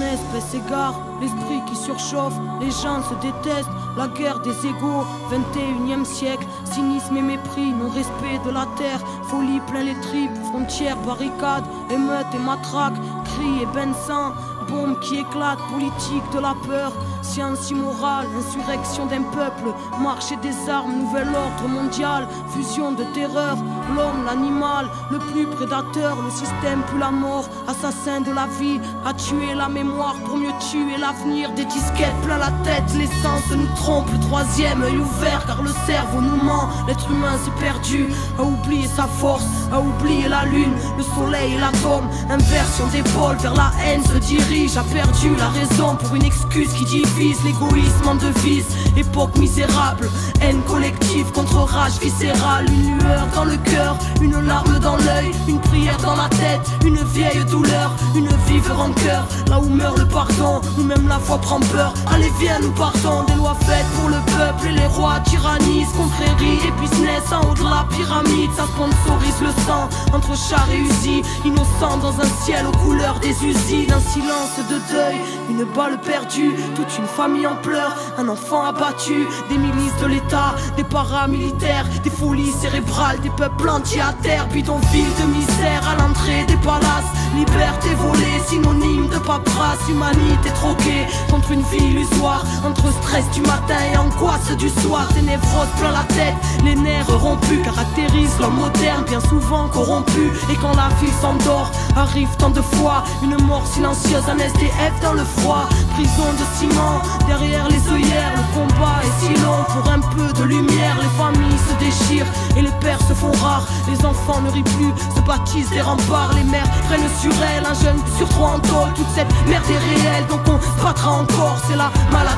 espèce égare, l'esprit qui surchauffe, les gens se détestent, la guerre des égaux, 21e siècle, cynisme et mépris, non-respect de la terre, folie plein les tripes, frontières, barricades, émeutes et matraques, cris et bains de sang, bombes qui éclatent, politique de la peur, science immorale, insurrection d'un peuple, marché des armes, nouvel ordre mondial, fusion de terreur, l'homme, l'animal, le plus prédateur, le système plus la mort, assassin de la vie, a tué la mémoire pour mieux tuer l'avenir, des disquettes plein la tête, l'essence nous trompe, le troisième œil ouvert car le cerveau nous ment, l'être humain s'est perdu, a oublié sa force, a oublié la lune, le soleil et l'atome, inversion d'épaule vers la haine se dirige, a perdu la raison pour une excuse qui divise, l'égoïsme en devise, époque misérable, haine collective contre rage viscérale, une lueur dans le cœur, une larme dans l'œil, une prière dans la tête, une vieille douleur, une vive rancœur, là où meurt le pardon, où même la foi prend peur, allez viens nous partons, des lois faites pour le peuple et les rois tyrannisent, confréries et business en haut de la pyramide, ça sponsorise le sang, entre chars et usines, innocents dans un ciel aux couleurs des usines, un silence de deuil, une balle perdue, toute une famille en pleurs, un enfant abattu, des milices de l'État, des paramilitaires, des folies cérébrales, des peuples entiers à terre, bidonville de misère à l'entrée des palaces, liberté volée, synonyme de paperasse, humanité troquée contre une vie illusoire, entre stress du matin et angoisse du soir, des névroses plein la tête, les nerfs rompus caractérisent l'homme moderne, bien souvent corrompu, et quand la vie s'endort, arrive tant de fois, une mort silencieuse, un SDF dans le froid, prison de ciment, derrière les œillères, le combat est si long, pour un peu de lumière, les familles se déchirent, et les pères se font rares, les enfants ne rient plus, se bâtissent des remparts, les mères prennent sur elles, un jeune sur trois en tôle, toute cette merde est réelle, donc on se battra encore, c'est la maladie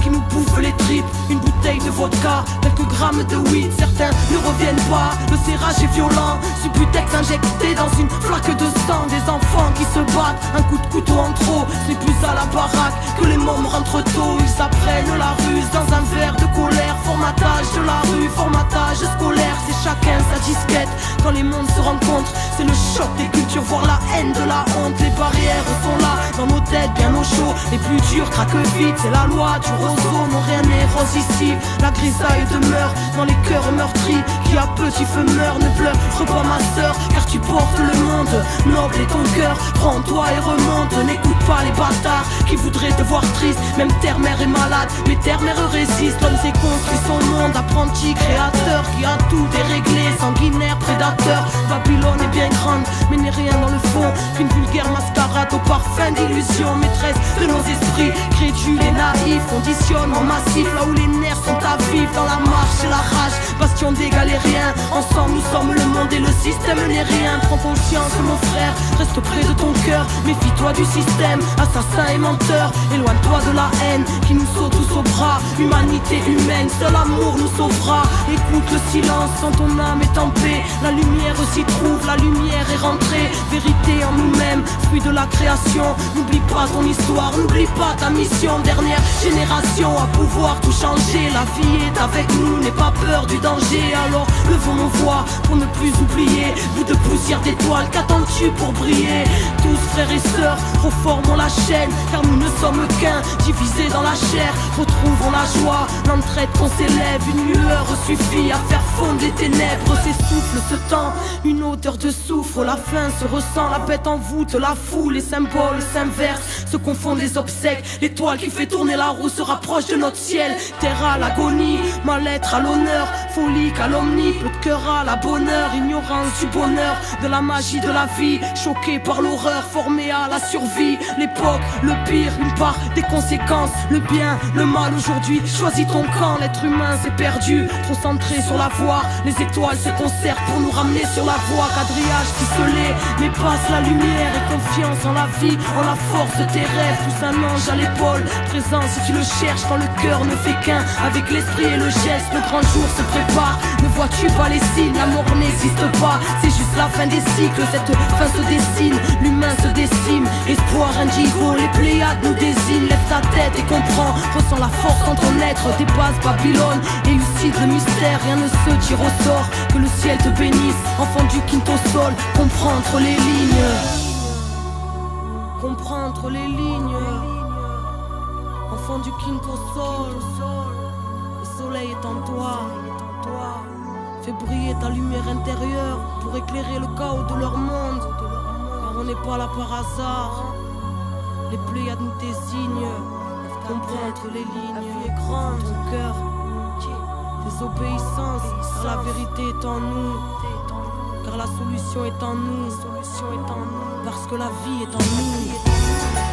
qui nous bouffe les tripes, une bouteille de vodka, quelques grammes de weed, certains ne reviennent pas, le serrage est violent, Subutex injecté dans une flaque de sang, des enfants qui se battent, un coup de couteau en trop, c'est plus à la baraque que les mômes rentrent tôt, ils apprennent la ruse dans un verre de colère, formatage de la rue, formatage scolaire, c'est chacun sa disquette, quand les mondes se rencontrent, c'est le choc des cultures, voir la haine de la honte, les barrières sont là, dans nos têtes bien au chaud, les plus durs craquent vite, c'est la loi du roseau, non rien n'est rose ici, la grisaille demeure dans les cœurs meurtris, qui à petit feu meurt, ne pleure pas ma sœur, car tu portes le monde, noble est ton cœur, prends-toi et remonte, n'écoute pas les bâtards, qui voudraient te voir triste, même terre-mère est malade, mais terre-mère résiste, l'homme s'est construit son monde, apprenti créateur, qui a tout déréglé, sanguinaire, prédateur, Babylone est bien grande, mais n'est rien dans le fond, qu'une vulgaire mascarade au parfum d'illusion, maîtresse de nos esprits, crédules et naïfs, conditionnement massif, là où les nerfs sont à vivre, dans la marche et la rage, bastion d'égal et rien, ensemble nous sommes le monde et le système n'est rien, prends conscience mon frère, reste près de ton cœur, méfie-toi du système, assassin et menteur, éloigne-toi de la haine, qui nous saute tous aux bras, humanité humaine, seul amour nous sauvera, écoute le silence quand ton âme est en paix, la lumière s'y trouve, la lumière est rentrée, vérité en nous-mêmes, fruit de la création, n'oublie pas ton histoire, n'oublie pas ta mission, dernière génération à pouvoir tout changer, la vie est avec nous, n'aie pas peur du danger, alors levons nos voix pour ne plus oublier, bout de poussière d'étoiles, qu'attends-tu pour briller, tous frères et sœurs, reformons la chaîne, car nous ne sommes qu'un, divisés dans la chair, retrouvons la joie, l'entraide qu'on s'élève, une lueur suffit à faire fondre les ténèbres, s'essouffle ce temps, une odeur de soufre, la faim se ressent, la bête en voûte, la foule, les symboles s'inversent, se confondent les obsèques, l'étoile qui fait tourner la roue se rapproche de notre ciel, terre à l'agonie, mal-être à l'honneur, folie, calomnie, peu de cœur à la bonheur, ignorance du bonheur, de la magie de la vie, choqué par l'horreur, formé à la survie, l'époque, le pire, une part des conséquences, le bien, le mal aujourd'hui, choisis ton camp, l'être humain s'est perdu, trop centré sur la voie, les étoiles se concertent pour nous ramener sur la voie, quadrillage ficelé, mais passe la lumière et confiance en la vie, en la force de tes rêves, pousse un ange à l'épaule, présent si tu le cherches quand le cœur ne fait qu'un, avec l'esprit et le geste, le grand jour se prépare, ne vois-tu pas les signes, l'amour n'existe pas, c'est juste la fin des cycles, cette fin se dessine, l'humain se décime, espoir indigo, les Pléiades nous désignent, lève ta tête et comprends, ressens la force en ton être, dépasse Babylone, élucide le mystère, rien ne se tire au sort, que le ciel te bénisse, enfant du quinto sol, comprends entre les lignes. comprendre les lignes. Enfant du quinto sol, le soleil est en toi. Fais briller ta lumière intérieure pour éclairer le chaos de leur monde. Car on n'est pas là par hasard. Les Pléiades nous désignent. Comprendre les lignes. La vie est grande. Ton cœur, désobéissance. Car la vérité est en nous. Car la solution est en nous. Parce que la vie est en nous.